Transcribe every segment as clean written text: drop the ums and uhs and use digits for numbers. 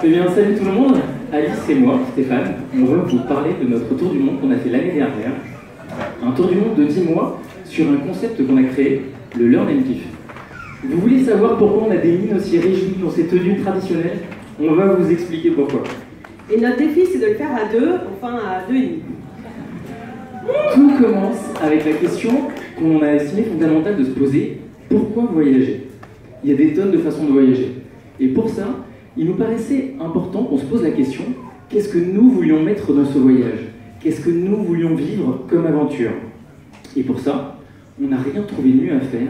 Eh bien, salut tout le monde. Alice et moi, Stéphane, on va vous parler de notre tour du monde qu'on a fait l'année dernière. Un tour du monde de 10 mois sur un concept qu'on a créé, le Learn and Kiff. Vous voulez savoir pourquoi on a des mines aussi réjouies dans ces tenues traditionnelles? On va vous expliquer pourquoi. Et notre défi, c'est de le faire à deux, enfin à deux et demi. Tout commence avec la question qu'on a estimée fondamentale de se poser: pourquoi voyager? Il y a des tonnes de façons de voyager. Et pour ça, il nous paraissait important qu'on se pose la question: qu'est-ce que nous voulions mettre dans ce voyage? Qu'est-ce que nous voulions vivre comme aventure? Et pour ça, on n'a rien trouvé de mieux à faire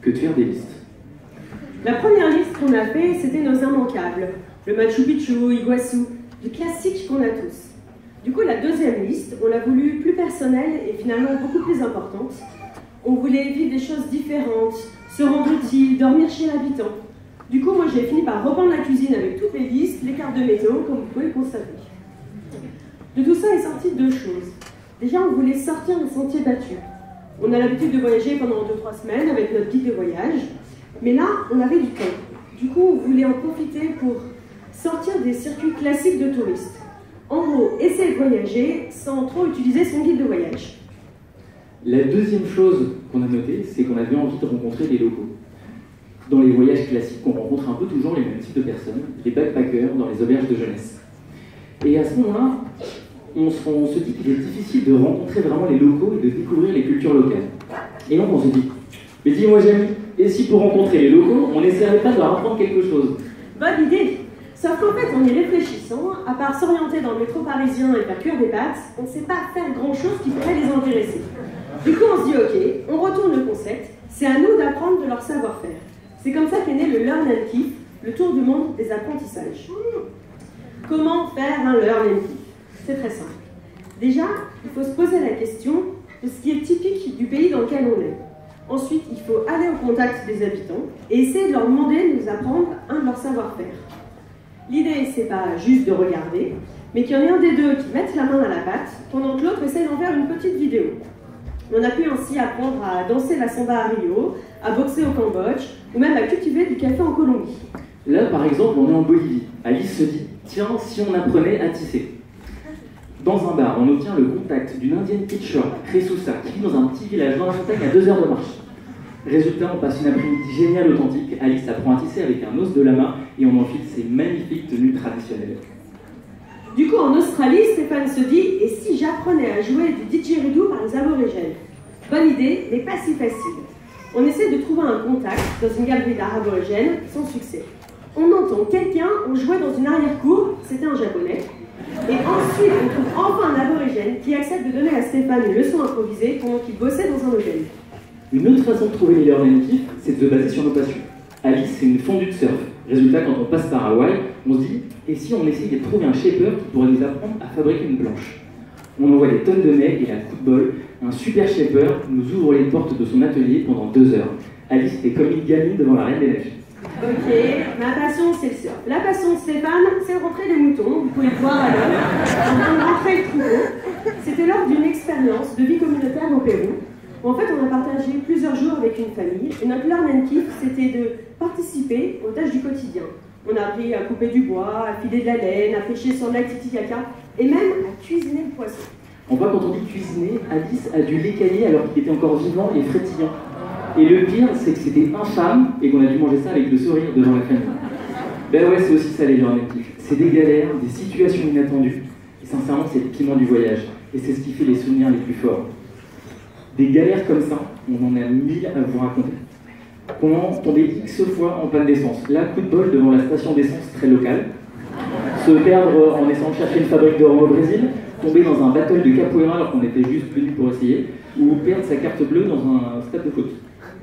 que de faire des listes. La première liste qu'on a fait, c'était nos immanquables. Le Machu Picchu, Iguazu, du classique qu'on a tous. Du coup, la deuxième liste, on l'a voulu plus personnelle et finalement beaucoup plus importante. On voulait vivre des choses différentes, se rendre utile, dormir chez l'habitant. Du coup, moi, j'ai fini par reprendre la cuisine avec toutes les listes, les cartes de météo, comme vous pouvez le constater. De tout ça est sorti deux choses. Déjà, on voulait sortir des sentiers battus. On a l'habitude de voyager pendant 2-3 semaines avec notre guide de voyage, mais là, on avait du temps. Du coup, on voulait en profiter pour sortir des circuits classiques de touristes. En gros, essayer de voyager sans trop utiliser son guide de voyage. La deuxième chose qu'on a notée, c'est qu'on avait envie de rencontrer des locaux. Dans les voyages classiques, on rencontre un peu toujours les mêmes types de personnes, les backpackers dans les auberges de jeunesse. Et à ce moment-là, on se dit qu'il est difficile de rencontrer vraiment les locaux et de découvrir les cultures locales. Et donc on se dit: mais dis-moi Jamie, et si pour rencontrer les locaux, on n'essaierait pas de leur apprendre quelque chose? Bonne idée! Sauf qu'en fait, en y réfléchissant, à part s'orienter dans le métro parisien et faire cuire des pâtes, on ne sait pas faire grand-chose qui pourrait les intéresser. Du coup, on se dit: ok, on retourne le concept, c'est à nous d'apprendre de leur savoir-faire. C'est comme ça qu'est né le Learn and Kiff, le tour du monde des apprentissages. Comment faire un Learn and Kiff? C'est très simple. Déjà, il faut se poser la question de ce qui est typique du pays dans lequel on est. Ensuite, il faut aller au contact des habitants et essayer de leur demander de nous apprendre un de leurs savoir-faire. L'idée, c'est pas juste de regarder, mais qu'il y en ait un des deux qui mette la main à la pâte, pendant que l'autre essaie d'en faire une petite vidéo. On a pu ainsi apprendre à danser la samba à Rio, à boxer au Cambodge, ou même à cultiver du café en Colombie. Là, par exemple, on est en Bolivie. Alice se dit: tiens, si on apprenait à tisser. Dans un bar, on obtient le contact d'une indienne pitcher, Jesusa, qui vit dans un petit village dans la montagne à 2 heures de marche. Résultat, on passe une après-midi géniale authentique. Alice apprend à tisser avec un os de lama et on enfile ses magnifiques tenues traditionnelles. Du coup, en Australie, Stéphane se dit: et si j'apprenais à jouer du didgeridoo par les aborigènes? Bonne idée, mais pas si facile. On essaie de trouver un contact dans une galerie d'art aborigène, sans succès. On entend quelqu'un, on jouait dans une arrière-cour, c'était un japonais. Et ensuite, on trouve enfin un aborigène qui accepte de donner à Stéphane une leçon improvisée pendant qu'il bossait dans un hôtel. Une autre façon de trouver les Learn and Kiff, c'est de se baser sur nos passions. Alice, c'est une fondue de surf. Résultat, quand on passe par Hawaï, on se dit: et si on essayait de trouver un shaper qui pourrait nous apprendre à fabriquer une planche? On envoie des tonnes de mails et à coup de bol, un super shaper nous ouvre les portes de son atelier pendant 2 heures. Alice était comme une gamine devant la Reine des Neiges. Ok, ma passion c'est le surf. La passion de Stéphane, c'est de rentrer des moutons, vous pouvez le voir à l'heure. On vient de rentrer le troupeau. C'était lors d'une expérience de vie communautaire au Pérou. En fait, on a partagé plusieurs jours avec une famille et notre Learn and Kiff, c'était de participer aux tâches du quotidien. On a appris à couper du bois, à filer de la laine, à pêcher sur le lac Titicaca et même à cuisiner le poisson. Enfin, quand on dit cuisiner, Alice a dû l'écailler alors qu'il était encore vivant et frétillant. Et le pire, c'est que c'était infâme et qu'on a dû manger ça avec le sourire devant la famille. Ben ouais, c'est aussi ça les Learn and Kiff. C'est des galères, des situations inattendues. Et sincèrement, c'est le piment du voyage. Et c'est ce qui fait les souvenirs les plus forts. Des galères comme ça, on en a 1000 à vous raconter. Comment tomber X fois en panne d'essence. Là, coup de bol devant la station d'essence très locale. Se perdre en essayant de chercher une fabrique de rhum au Brésil. Tomber dans un battle de capoeira alors qu'on était juste venu pour essayer. Ou perdre sa carte bleue dans un stade de foot.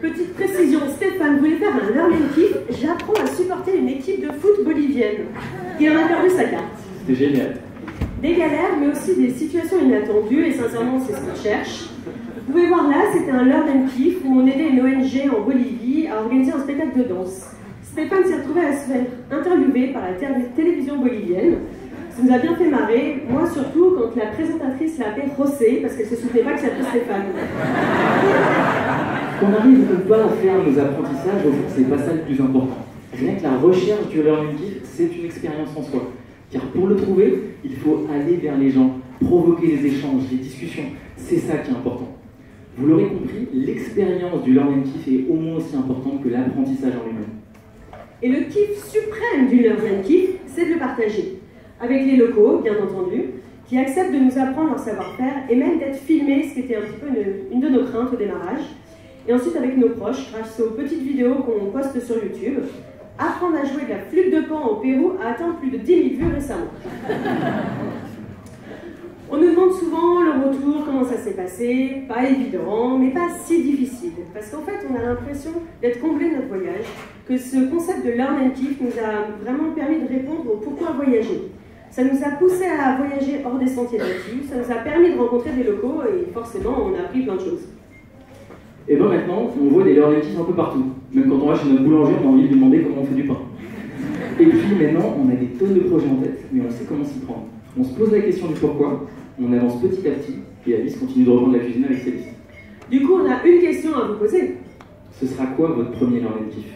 Petite précision, Stéphane voulait faire un Learn and Kiff. J'apprends à supporter une équipe de foot bolivienne. Il en a perdu sa carte. C'était génial. Des galères, mais aussi des situations inattendues, et sincèrement, c'est ce qu'on cherche. Vous pouvez voir là, c'était un Learn and Kiff où on aidait une ONG en Bolivie à organiser un spectacle de danse. Stéphane s'est retrouvé à se faire interviewer par la télévision bolivienne. Ça nous a bien fait marrer, moi surtout quand la présentatrice l'a appelé José, parce qu'elle ne se souvenait pas que ça s'appelait Stéphane. Qu'on arrive ou pas à faire nos apprentissages, au fond, c'est pas ça le plus important. Rien que la recherche du learning kiff, c'est une expérience en soi. Car pour le trouver, il faut aller vers les gens, provoquer les échanges, les discussions. C'est ça qui est important. Vous l'aurez compris, l'expérience du learning kiff est au moins aussi importante que l'apprentissage en lui-même. Et le kiff suprême du learning kiff, c'est de le partager. Avec les locaux, bien entendu, qui acceptent de nous apprendre leur savoir-faire et même d'être filmés, ce qui était un petit peu une de nos craintes au démarrage. Et ensuite avec nos proches, grâce aux petites vidéos qu'on poste sur YouTube. Apprendre à jouer de la flûte de Pan au Pérou a atteint plus de 10 000 vues récemment. On nous demande souvent le retour, comment ça s'est passé, pas évident, mais pas si difficile. Parce qu'en fait, on a l'impression d'être comblé de notre voyage, que ce concept de learn and kiff nous a vraiment permis de répondre au pourquoi voyager. Ça nous a poussé à voyager hors des sentiers battus, ça nous a permis de rencontrer des locaux et forcément, on a appris plein de choses. Et bien maintenant, on voit des learning kiff un peu partout. Même quand on va chez notre boulanger, on a envie de lui demander comment on fait du pain. Et puis maintenant, on a des tonnes de projets en tête, mais on sait comment s'y prendre. On se pose la question du pourquoi, on avance petit à petit, et Alice continue de reprendre la cuisine avec ses listes. Du coup, on a une question à vous poser. Ce sera quoi votre premier learning kiff ?